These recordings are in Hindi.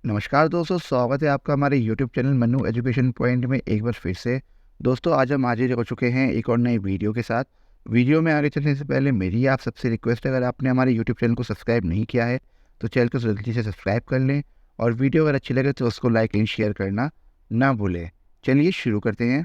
नमस्कार दोस्तों, स्वागत है आपका हमारे YouTube channel Mannu education point में एक बार फिर से। दोस्तों आज हम हाजिर हो चुके हैं एक और नई वीडियो के साथ। वीडियो में आगे चलने से पहले मेरी आप सबसे रिक्वेस्ट है, अगर आपने हमारे यूट्यूब चैनल को सब्सक्राइब नहीं किया है तो चैनल को जल्दी से सब्सक्राइब कर लें, और वीडियो अगर अच्छी लगे तो उसको लाइक एंड शेयर करना ना भूलें। चलिए शुरू करते हैं।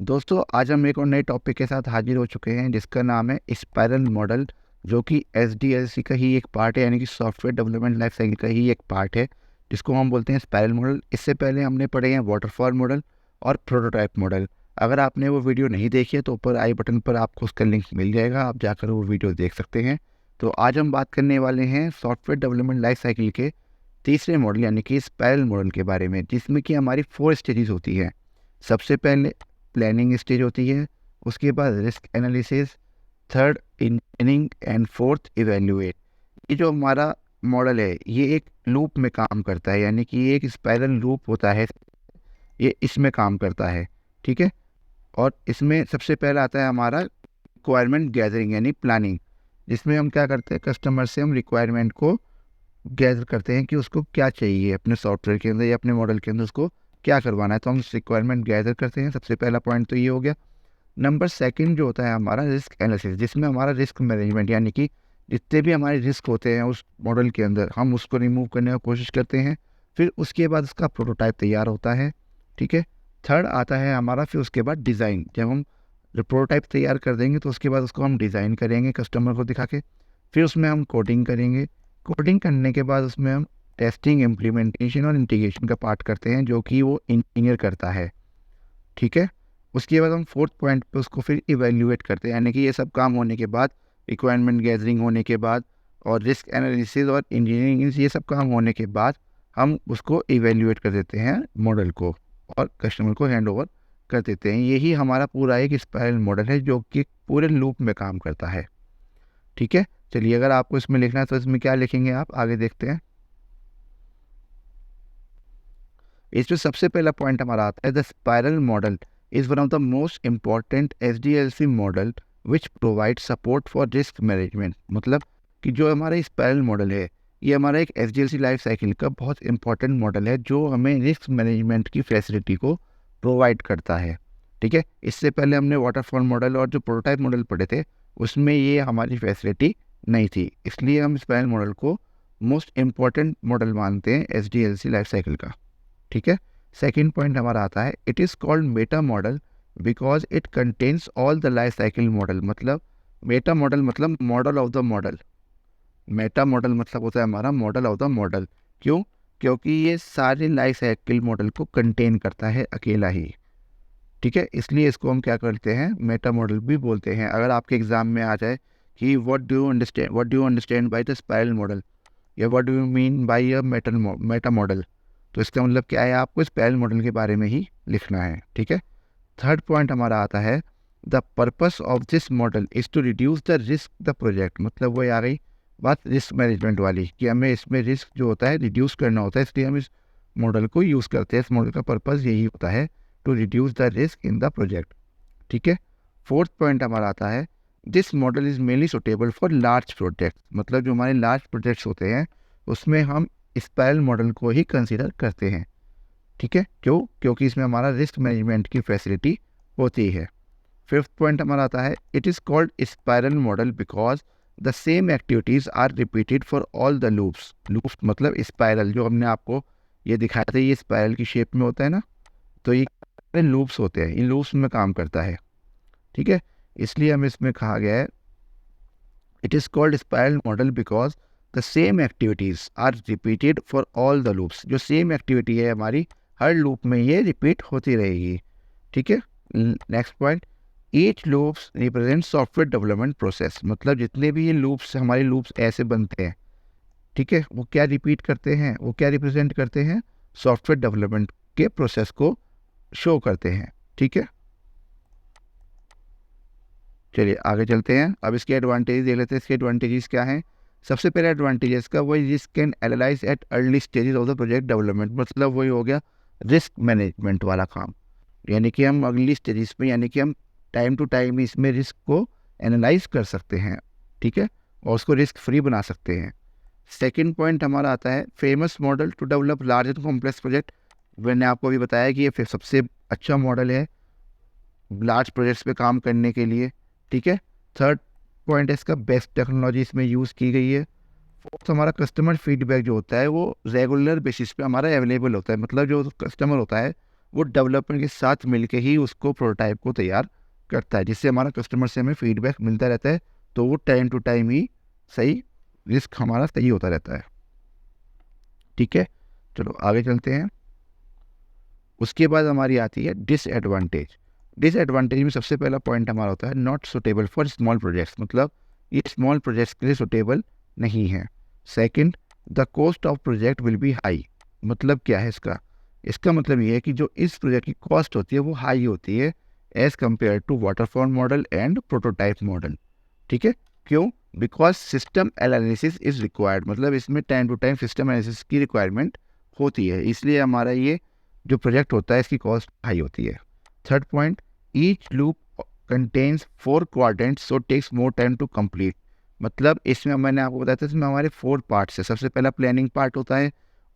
दोस्तों आज हम एक और नए टॉपिक के साथ हाजिर हो चुके हैं जिसका नाम है स्पाइरल मॉडल, जो कि SDLC का ही एक पार्ट है, यानी कि सॉफ्टवेयर डेवलपमेंट लाइफ साइकिल का ही एक पार्ट है, जिसको हम बोलते हैं स्पाइरल मॉडल। इससे पहले हमने पढ़े हैं वाटरफॉल मॉडल और प्रोटोटाइप मॉडल। अगर आपने वो वीडियो नहीं देखी है तो ऊपर आई बटन पर आपको उसका लिंक मिल जाएगा, आप जाकर वो वीडियो देख सकते हैं। तो आज हम बात करने वाले हैं सॉफ्टवेयर डेवलपमेंट लाइफ साइकिल के तीसरे मॉडल यानी कि स्पाइरल मॉडल के बारे में, जिसमें कि हमारी 4 स्टेजेस होती हैं। सबसे पहले प्लानिंग स्टेज होती है, उसके बाद risk analysis, third engineering and fourth evaluate. ये जो हमारा मॉडल है ये एक लूप में काम करता है, यानी कि ये एक स्पाइरल लूप होता है, ये इसमें काम करता है। ठीक है। और इसमें सबसे पहला आता है हमारा रिक्वायरमेंट गैदरिंग यानी प्लानिंग, जिसमें हम क्या करते हैं, कस्टमर से हम रिक्वायरमेंट को गैदर करते हैं कि उसको क्या चाहिए अपने सॉफ्टवेयर के अंदर या अपने मॉडल के अंदर, उसको क्या करवाना है। तो हम रिक्वायरमेंट गैदर करते हैं। सबसे पहला पॉइंट तो ये हो गया। नंबर सेकंड जो होता है हमारा रिस्क एनालिसिस, जिसमें हमारा रिस्क मैनेजमेंट, यानी कि जितने भी हमारे रिस्क होते हैं उस मॉडल के अंदर हम उसको रिमूव करने की कोशिश करते हैं। फिर उसके बाद उसका प्रोटोटाइप तैयार होता है। ठीक है। थर्ड आता है हमारा फिर उसके बाद डिज़ाइन। जब हम प्रोटोटाइप तैयार कर देंगे तो उसके बाद उसको हम डिज़ाइन करेंगे कस्टमर को दिखा के। फिर उसमें हम कोडिंग करेंगे। कोडिंग करने के बाद उसमें हम टेस्टिंग, इम्प्लीमेंटेशन और इंटीग्रेशन का पार्ट करते हैं, जो कि वो इंजीनियर करता है। ठीक है। उसके बाद हम फोर्थ पॉइंट पे उसको फिर इवेल्युएट करते हैं, यानी कि ये सब काम होने के बाद, रिक्वायरमेंट गैदरिंग होने के बाद और रिस्क एनालिसिस और इंजीनियरिंग, ये सब काम होने के बाद हम उसको इवेल्युएट कर देते हैं मॉडल को, और कस्टमर को हैंड ओवर कर देते हैं। यही हमारा पूरा एक स्पाइरल मॉडल है जो कि पूरे लूप में काम करता है। ठीक है। चलिए, अगर आपको इसमें लिखना है तो इसमें क्या लिखेंगे आप, आगे देखते हैं। इसमें सबसे पहला पॉइंट हमारा आता है the spiral model is one of the most important SDLC model which provides support for risk management। मतलब कि जो हमारा स्पाइरल मॉडल है ये हमारा एक SDLC लाइफ साइकिल का बहुत इंपॉर्टेंट मॉडल है, जो हमें रिस्क मैनेजमेंट की फैसिलिटी को प्रोवाइड करता है। ठीक है। इससे पहले हमने वाटरफॉल मॉडल और जो प्रोटोटाइप मॉडल पढ़े थे उसमें ये हमारी फैसिलिटी नहीं थी, इसलिए हम स्पाइरल मॉडल को मोस्ट इम्पॉर्टेंट मॉडल मानते हैं SDLC लाइफ साइकिल का। ठीक है। सेकेंड पॉइंट हमारा आता है it is called Meta model because it contains all the life cycle model. मतलब मेटा मॉडल मतलब model of the model. Meta model मतलब होता है हमारा मॉडल ऑफ द मॉडल। क्यों? क्योंकि ये सारे लाइफ साइकिल मॉडल को कंटेन करता है अकेला ही। ठीक है। इसलिए इसको हम क्या करते हैं, मेटा मॉडल भी बोलते हैं। अगर आपके एग्जाम में आ जाए कि what do you understand by the spiral model, या what do you mean by a meta model, तो इसका मतलब क्या है, आपको स्पाइरल मॉडल के बारे में ही लिखना है। ठीक है। थर्ड पॉइंट हमारा आता है the purpose of this model is to reduce the risk the project. मतलब वो आ गई बात रिस्क मैनेजमेंट वाली, कि हमें इसमें रिस्क जो होता है रिड्यूस करना होता है, इसलिए हम इस मॉडल को यूज़ करते हैं। इस मॉडल का पर्पज़ यही होता है to reduce the risk in the project. ठीक है। फोर्थ पॉइंट हमारा आता है this model is mainly suitable for large project. मतलब जो हमारे लार्ज प्रोजेक्ट्स होते हैं उसमें हम स्पाइरल मॉडल को ही कंसीडर करते हैं। ठीक है। क्यों? क्योंकि इसमें हमारा रिस्क मैनेजमेंट की फैसिलिटी होती है। फिफ्थ पॉइंट हमारा आता है it is called spiral model because the same activities are repeated for all the loops. Loops मतलब स्पाइरल, जो हमने आपको ये दिखाया था, ये स्पाइरल की शेप में होता है ना, तो ये लूप्स होते हैं, इन लूप्स में काम करता है। ठीक है। इसलिए हमें इसमें कहा गया है it is called spiral model because the same activities are repeated for all the loops. जो सेम एक्टिविटी है हमारी हर लूप में ये रिपीट होती रहेगी। ठीक है। Next point each loops represent software development process. मतलब जितने भी ये लूप्स, हमारे लूप्स ऐसे बनते हैं, ठीक है, वो क्या रिपीट करते हैं, वो क्या रिप्रेजेंट करते हैं, सॉफ्टवेयर डेवलपमेंट के प्रोसेस को शो करते हैं। ठीक है। चलिए आगे चलते हैं। अब इसके एडवांटेज देख लेते हैं। इसके एडवांटेजेस क्या हैं। सबसे पहले एडवांटेज इसका वही risk can analyse at early stages of the project development. मतलब वही हो गया रिस्क मैनेजमेंट वाला काम, यानी कि हम अगली स्टेजेस में, यानी कि हम टाइम टू टाइम इसमें रिस्क को एनालाइज कर सकते हैं। ठीक है। और उसको रिस्क फ्री बना सकते हैं। सेकंड पॉइंट हमारा आता है famous model to develop large and complex project. मैंने आपको अभी बताया कि ये फिर सबसे अच्छा मॉडल है लार्ज प्रोजेक्ट्स पे काम करने के लिए, ठीक है। थर्ड पॉइंट है इसका बेस्ट टेक्नोलॉजी इसमें यूज़ की गई है। फोर्थ हमारा कस्टमर फीडबैक जो होता है वो रेगुलर बेसिस पे हमारा अवेलेबल होता है, मतलब जो कस्टमर होता है वो डेवलपर के साथ मिलके ही उसको प्रोटोटाइप को तैयार करता है, जिससे हमारा कस्टमर से हमें फीडबैक मिलता रहता है, तो वो टाइम टू टाइम ही सही रिस्क हमारा सही होता रहता है, ठीक है। चलो आगे चलते हैं। उसके बाद हमारी आती है डिसएडवांटेज। डिसएडवांटेज में सबसे पहला पॉइंट हमारा होता है not suitable for small projects, मतलब ये स्मॉल प्रोजेक्ट्स के लिए सुटेबल नहीं है। Second, the cost of project will be high. मतलब क्या है इसका, इसका मतलब ये है कि जो इस प्रोजेक्ट की कॉस्ट होती है वो हाई होती है as compare to waterfall model and prototype model, ठीक है। क्यों? Because system analysis is required, मतलब इसमें time to time system analysis की रिक्वायरमेंट होती है, इसलिए हमारा ये जो प्रोजेक्ट होता है इसकी कॉस्ट हाई होती है। Third point, each loop contains 4 quadrants so takes more time to complete. मतलब इसमें मैंने आपको बताया था इसमें हमारे 4 पार्ट्स है। सबसे पहला प्लानिंग पार्ट होता है,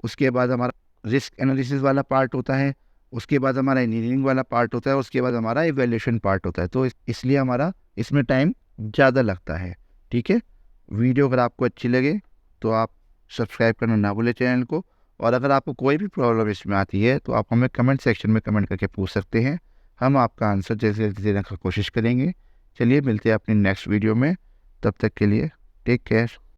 उसके बाद हमारा रिस्क एनालिसिस वाला पार्ट होता है, उसके बाद हमारा इंजीनियरिंग वाला पार्ट होता है, उसके बाद हमारा इवेल्यूशन पार्ट होता है। तो इसलिए हमारा इसमें टाइम ज़्यादा लगता है, ठीक है। वीडियो अगर आपको अच्छी लगे तो आप सब्सक्राइब करना ना भूलें चैनल को, और अगर आपको कोई भी प्रॉब्लम इसमें आती है तो आप हमें कमेंट सेक्शन में कमेंट करके पूछ सकते हैं, हम आपका आंसर जैसे जल्दी देने की कोशिश करेंगे। चलिए मिलते हैं अपनी नेक्स्ट वीडियो में, तब तक के लिए टेक केयर।